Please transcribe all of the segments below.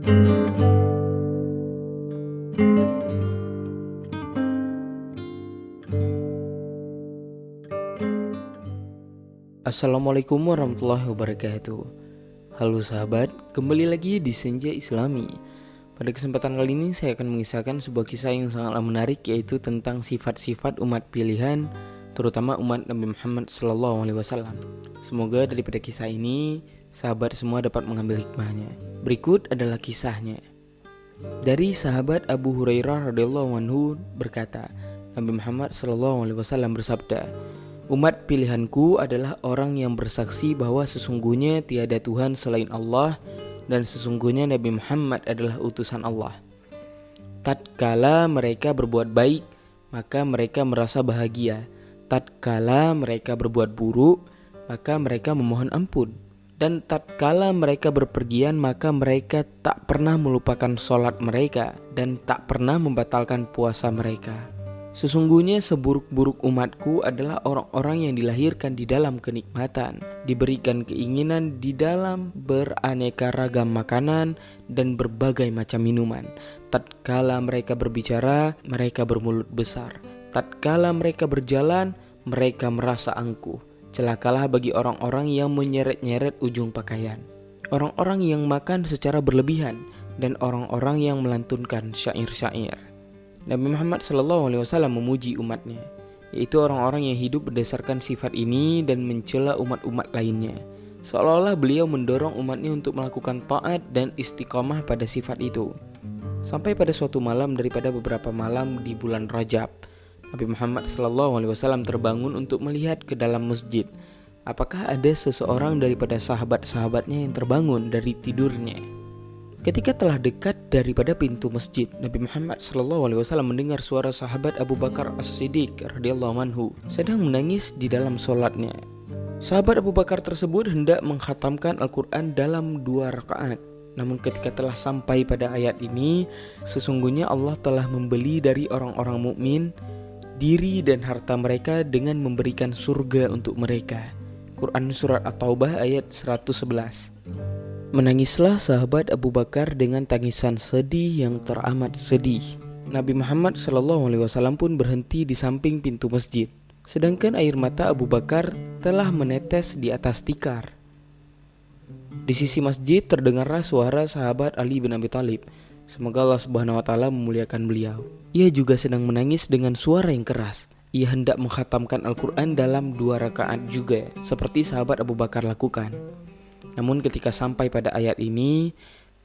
Assalamualaikum warahmatullahi wabarakatuh. Halo sahabat, kembali lagi di Senja Islami. Pada kesempatan kali ini saya akan mengisahkan sebuah kisah yang sangatlah menarik, yaitu tentang sifat-sifat umat pilihan, terutama umat Nabi Muhammad SAW. Semoga daripada kisah ini sahabat semua dapat mengambil hikmahnya. Berikut adalah kisahnya. Dari sahabat Abu Hurairah radhiyallahu anhu berkata, Nabi Muhammad SAW bersabda, "Umat pilihanku adalah orang yang bersaksi bahwa sesungguhnya tiada Tuhan selain Allah dan sesungguhnya Nabi Muhammad adalah utusan Allah. Tatkala mereka berbuat baik, maka mereka merasa bahagia. Tatkala mereka berbuat buruk, maka mereka memohon ampun. Dan tatkala mereka berpergian, maka mereka tak pernah melupakan sholat mereka dan tak pernah membatalkan puasa mereka. Sesungguhnya seburuk-buruk umatku adalah orang-orang yang dilahirkan di dalam kenikmatan, diberikan keinginan di dalam beraneka ragam makanan dan berbagai macam minuman. Tatkala mereka berbicara, mereka bermulut besar. Tatkala mereka berjalan, mereka merasa angkuh. Celakalah bagi orang-orang yang menyeret-nyeret ujung pakaian, orang-orang yang makan secara berlebihan, dan orang-orang yang melantunkan syair-syair." Nabi Muhammad SAW memuji umatnya, yaitu orang-orang yang hidup berdasarkan sifat ini dan mencela umat-umat lainnya, seolah-olah beliau mendorong umatnya untuk melakukan taat dan istiqomah pada sifat itu. Sampai pada suatu malam daripada beberapa malam di bulan Rajab, Nabi Muhammad SAW terbangun untuk melihat ke dalam masjid. Apakah ada seseorang daripada sahabat-sahabatnya yang terbangun dari tidurnya? Ketika telah dekat daripada pintu masjid, Nabi Muhammad SAW mendengar suara sahabat Abu Bakar As-Siddiq radhiyallahu anhu sedang menangis di dalam solatnya. Sahabat Abu Bakar tersebut hendak mengkhatamkan Al-Quran dalam 2 rakaat. Namun ketika telah sampai pada ayat ini, sesungguhnya Allah telah membeli dari orang-orang mukmin diri dan harta mereka dengan memberikan surga untuk mereka. Quran Surat At-Taubah ayat 111. Menangislah sahabat Abu Bakar dengan tangisan sedih yang teramat sedih. Nabi Muhammad SAW pun berhenti di samping pintu masjid, sedangkan air mata Abu Bakar telah menetes di atas tikar. Di sisi masjid terdengarlah suara sahabat Ali bin Abi Thalib. Semoga Allah Subhanahu wa taala memuliakan beliau. Ia juga sedang menangis dengan suara yang keras. Ia hendak mengkhatamkan Al-Quran dalam 2 rakaat juga, seperti sahabat Abu Bakar lakukan. Namun ketika sampai pada ayat ini,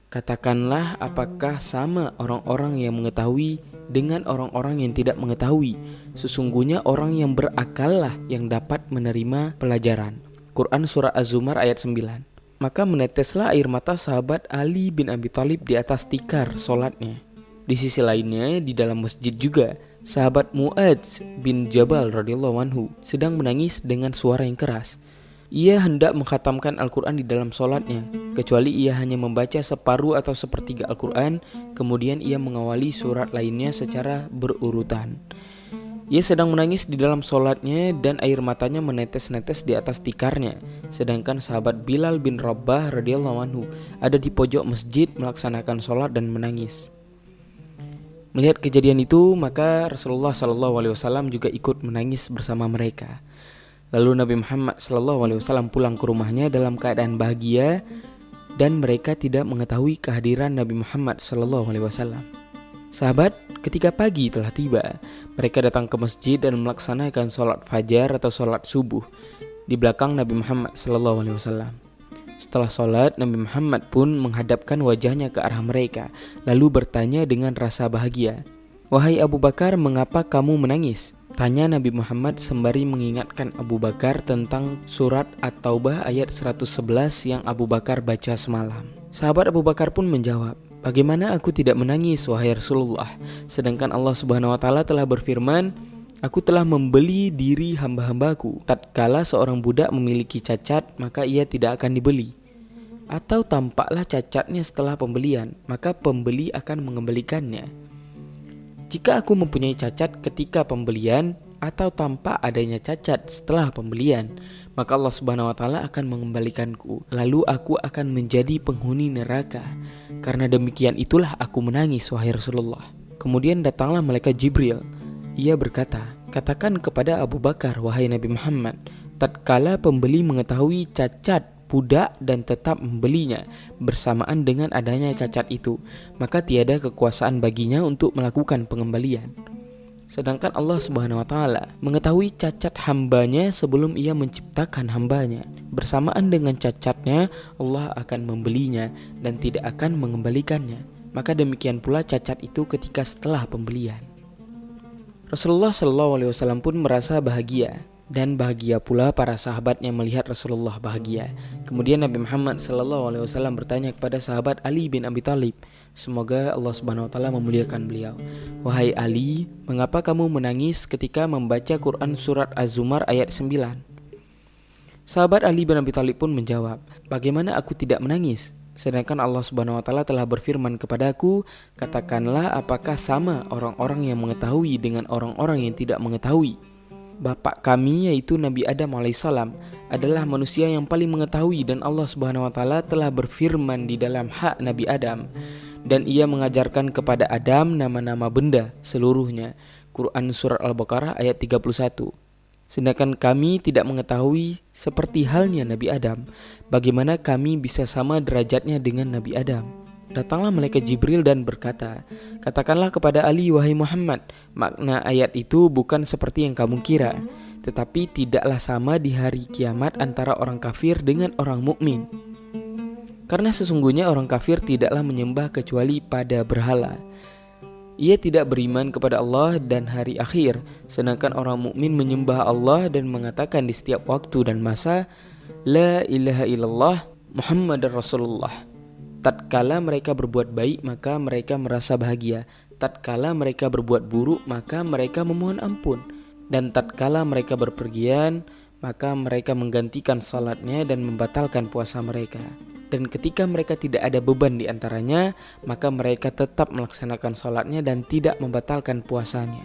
katakanlah apakah sama orang-orang yang mengetahui dengan orang-orang yang tidak mengetahui? Sesungguhnya orang yang berakallah yang dapat menerima pelajaran. Quran Surah Az-Zumar ayat 9. Maka meneteslah air mata sahabat Ali bin Abi Thalib di atas tikar solatnya. Di sisi lainnya, di dalam masjid juga, sahabat Mu'adz bin Jabal radhiyallahu anhu sedang menangis dengan suara yang keras. Ia hendak mengkhatamkan Al-Quran di dalam solatnya, kecuali ia hanya membaca separuh atau sepertiga Al-Quran, kemudian ia mengawali surat lainnya secara berurutan. Ia sedang menangis di dalam solatnya dan air matanya menetes-netes di atas tikarnya, sedangkan sahabat Bilal bin Rabah radhiyallahu anhu ada di pojok masjid melaksanakan solat dan menangis. Melihat kejadian itu, maka Rasulullah SAW juga ikut menangis bersama mereka. Lalu Nabi Muhammad SAW pulang ke rumahnya dalam keadaan bahagia, dan mereka tidak mengetahui kehadiran Nabi Muhammad SAW. Sahabat, ketika pagi telah tiba, mereka datang ke masjid dan melaksanakan sholat fajar atau sholat subuh di belakang Nabi Muhammad SAW. Setelah sholat, Nabi Muhammad pun menghadapkan wajahnya ke arah mereka, lalu bertanya dengan rasa bahagia, "Wahai Abu Bakar, mengapa kamu menangis?" Tanya Nabi Muhammad sembari mengingatkan Abu Bakar tentang surat At-Taubah ayat 111 yang Abu Bakar baca semalam. Sahabat Abu Bakar pun menjawab, "Bagaimana aku tidak menangis, wahai Rasulullah? Sedangkan Allah Subhanahu wa taala telah berfirman, Aku telah membeli diri hamba-hambaku. Tatkala seorang budak memiliki cacat, maka ia tidak akan dibeli. Atau tampaklah cacatnya setelah pembelian, maka pembeli akan mengembalikannya. Jika aku mempunyai cacat ketika pembelian atau tampak adanya cacat setelah pembelian, maka Allah Subhanahu wa taala akan mengembalikanku. Lalu aku akan menjadi penghuni neraka. Karena demikian itulah aku menangis, wahai Rasulullah. Kemudian datanglah malaikat Jibril. Ia berkata, katakan kepada Abu Bakar, wahai Nabi Muhammad, tatkala pembeli mengetahui cacat budak dan tetap membelinya bersamaan dengan adanya cacat itu, maka tiada kekuasaan baginya untuk melakukan pengembalian. Sedangkan Allah Subhanahu wa Ta'ala mengetahui cacat hambanya sebelum ia menciptakan hambanya. Bersamaan dengan cacatnya, Allah akan membelinya dan tidak akan mengembalikannya. Maka demikian pula cacat itu ketika setelah pembelian. Rasulullah SAW pun merasa bahagia, dan bahagia pula para sahabatnya melihat Rasulullah bahagia. Kemudian Nabi Muhammad SAW bertanya kepada sahabat Ali bin Abi Thalib, semoga Allah Subhanahu wa Ta'ala memuliakan beliau, wahai Ali, mengapa kamu menangis ketika membaca Quran surat Az-Zumar ayat 9? Sahabat Ali bin Abi Thalib pun menjawab, bagaimana aku tidak menangis? Sedangkan Allah Subhanahu wa Ta'ala telah berfirman kepadaku, katakanlah apakah sama orang-orang yang mengetahui dengan orang-orang yang tidak mengetahui? Bapak kami yaitu Nabi Adam alaihissalam adalah manusia yang paling mengetahui, dan Allah Subhanahu wa Ta'ala telah berfirman di dalam hak Nabi Adam, dan ia mengajarkan kepada Adam nama-nama benda seluruhnya. Quran Surat Al-Baqarah ayat 31. Sedangkan kami tidak mengetahui seperti halnya Nabi Adam, bagaimana kami bisa sama derajatnya dengan Nabi Adam? Datanglah malaikat Jibril dan berkata, katakanlah kepada Ali, wahai Muhammad, makna ayat itu bukan seperti yang kamu kira, tetapi tidaklah sama di hari kiamat antara orang kafir dengan orang mukmin. Karena sesungguhnya orang kafir tidaklah menyembah kecuali pada berhala. Ia tidak beriman kepada Allah dan hari akhir, sedangkan orang mukmin menyembah Allah dan mengatakan di setiap waktu dan masa, La ilaha illallah Muhammadar Rasulullah. Tatkala mereka berbuat baik, maka mereka merasa bahagia. Tatkala mereka berbuat buruk, maka mereka memohon ampun. Dan tatkala mereka berpergian, maka mereka menggantikan salatnya dan membatalkan puasa mereka. Dan ketika mereka tidak ada beban di antaranya, maka mereka tetap melaksanakan salatnya dan tidak membatalkan puasanya.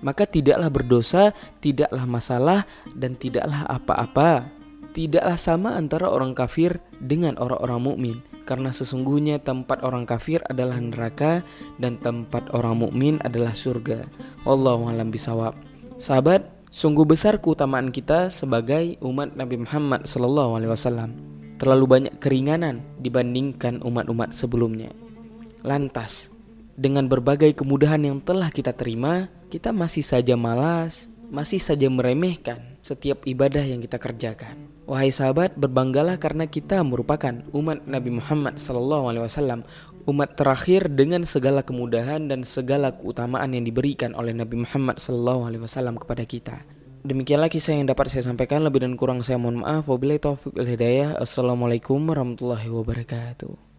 Maka tidaklah berdosa, tidaklah masalah, dan tidaklah apa-apa. Tidaklah sama antara orang kafir dengan orang-orang mukmin, karena sesungguhnya tempat orang kafir adalah neraka dan tempat orang mukmin adalah surga. Wallahu a'lam bishawab. Sahabat, sungguh besar keutamaan kita sebagai umat Nabi Muhammad SAW. Terlalu banyak keringanan dibandingkan umat-umat sebelumnya. Lantas, dengan berbagai kemudahan yang telah kita terima, kita masih saja malas, masih saja meremehkan setiap ibadah yang kita kerjakan. Wahai sahabat, berbanggalah karena kita merupakan umat Nabi Muhammad SAW, umat terakhir dengan segala kemudahan dan segala keutamaan yang diberikan oleh Nabi Muhammad SAW kepada kita. Demikianlah kisah yang dapat saya sampaikan, lebih dan kurang saya mohon maaf. Wabillahi taufiq wal hidayah. Assalamualaikum warahmatullahi wabarakatuh.